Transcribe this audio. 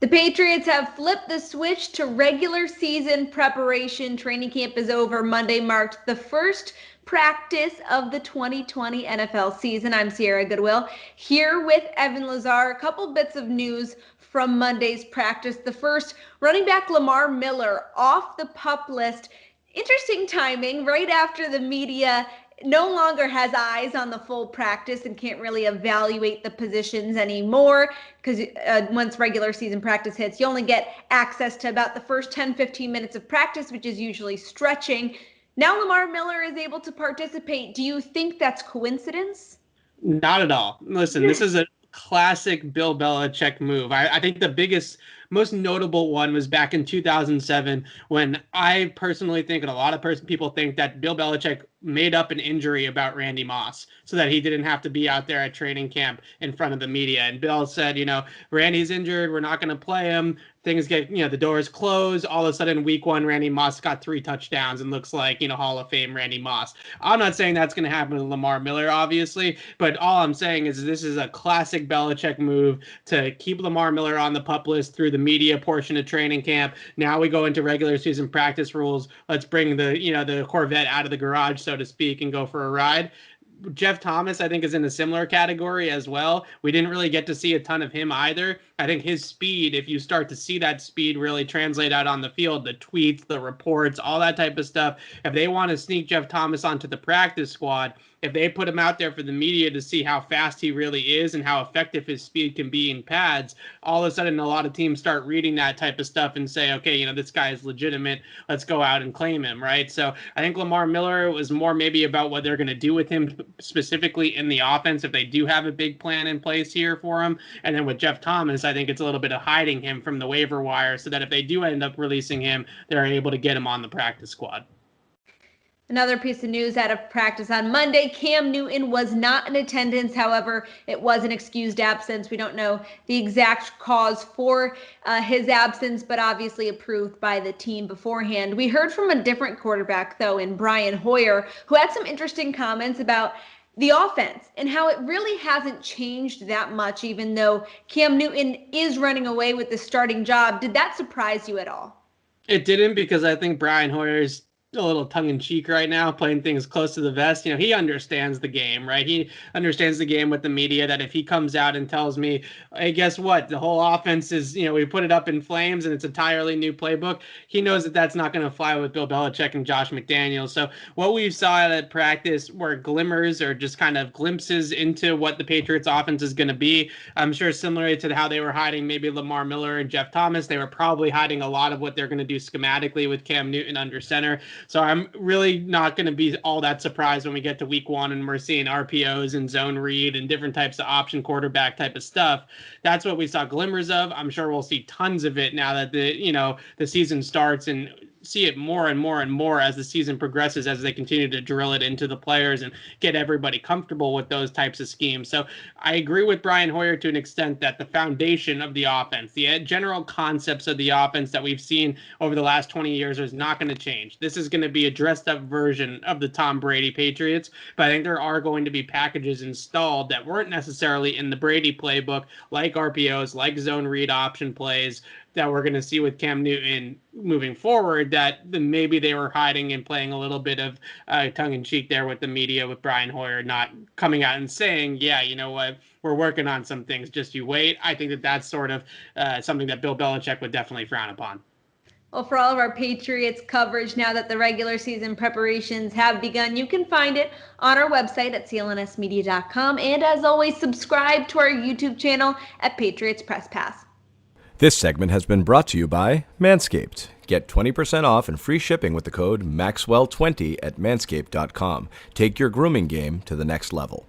The Patriots have flipped the switch to regular season preparation. Training camp is over. Monday marked the first practice of the 2020 NFL season. I'm Sierra Goodwill here with Evan Lazar. A couple bits of news from Monday's practice. The first, running back Lamar Miller off the PUP list. Interesting timing right after the media no longer has eyes on the full practice and can't really evaluate the positions anymore because once regular season practice hits, you only get access to about the first 10-15 minutes of practice, which is usually stretching. Now Lamar Miller is able to participate. Do you think that's coincidence? Not at all. Listen, this is a classic Bill Belichick move. I think the biggest, most notable one was back in 2007 when I personally think, and a lot of people think, that Bill Belichick made up an injury about Randy Moss so that he didn't have to be out there at training camp in front of the media. And Bill said, Randy's injured. We're not going to play him. Things get, the doors close. All of a sudden, week one, Randy Moss got 3 touchdowns and looks like, Hall of Fame Randy Moss. I'm not saying that's going to happen to Lamar Miller, obviously, but all I'm saying is this is a classic Belichick move to keep Lamar Miller on the PUP list through the media portion of training camp. Now we go into regular season practice rules. Let's bring the Corvette out of the garage, so to speak, and go for a ride. Jeff Thomas, I think, is in a similar category as well. We didn't really get to see a ton of him either. I think his speed, if you start to see that speed really translate out on the field, the tweets, the reports, all that type of stuff, if they want to sneak Jeff Thomas onto the practice squad, if they put him out there for the media to see how fast he really is and how effective his speed can be in pads, all of a sudden a lot of teams start reading that type of stuff and say, okay, this guy is legitimate. Let's go out and claim him, right? So I think Lamar Miller was more maybe about what they're going to do with him specifically in the offense if they do have a big plan in place here for him. And then with Jeff Thomas, I think it's a little bit of hiding him from the waiver wire so that if they do end up releasing him, they're able to get him on the practice squad. Another piece of news out of practice on Monday, Cam Newton was not in attendance. However, it was an excused absence. We don't know the exact cause for his absence, but obviously approved by the team beforehand. We heard from a different quarterback, though, in Brian Hoyer, who had some interesting comments about the offense and how it really hasn't changed that much, even though Cam Newton is running away with the starting job. Did that surprise you at all? It didn't, because I think Brian Hoyer's a little tongue-in-cheek right now, playing things close to the vest. He understands the game, right? He understands the game with the media, that if he comes out and tells me, hey, guess what? The whole offense is, we put it up in flames and it's entirely new playbook. He knows that that's not going to fly with Bill Belichick and Josh McDaniels. So what we saw at practice were glimmers or just kind of glimpses into what the Patriots offense is going to be. I'm sure similar to how they were hiding maybe Lamar Miller and Jeff Thomas, they were probably hiding a lot of what they're going to do schematically with Cam Newton under center. So I'm really not going to be all that surprised when we get to week one and we're seeing RPOs and zone read and different types of option quarterback type of stuff. That's what we saw glimmers of. I'm sure we'll see tons of it now that the season starts, and see it more and more and more as the season progresses, as they continue to drill it into the players and get everybody comfortable with those types of schemes. So I agree with Brian Hoyer to an extent that the foundation of the offense, the general concepts of the offense that we've seen over the last 20 years is not going to change. This is going to be a dressed up version of the Tom Brady Patriots, but I think there are going to be packages installed that weren't necessarily in the Brady playbook, like RPOs, like zone read option plays, that we're going to see with Cam Newton moving forward, that maybe they were hiding and playing a little bit of tongue-in-cheek there with the media, with Brian Hoyer not coming out and saying, yeah, you know what, we're working on some things, just you wait. I think that that's sort of something that Bill Belichick would definitely frown upon. Well, for all of our Patriots coverage, now that the regular season preparations have begun, you can find it on our website at clnsmedia.com. And as always, subscribe to our YouTube channel at Patriots Press Pass. This segment has been brought to you by Manscaped. Get 20% off and free shipping with the code MAXWELL20 at manscaped.com. Take your grooming game to the next level.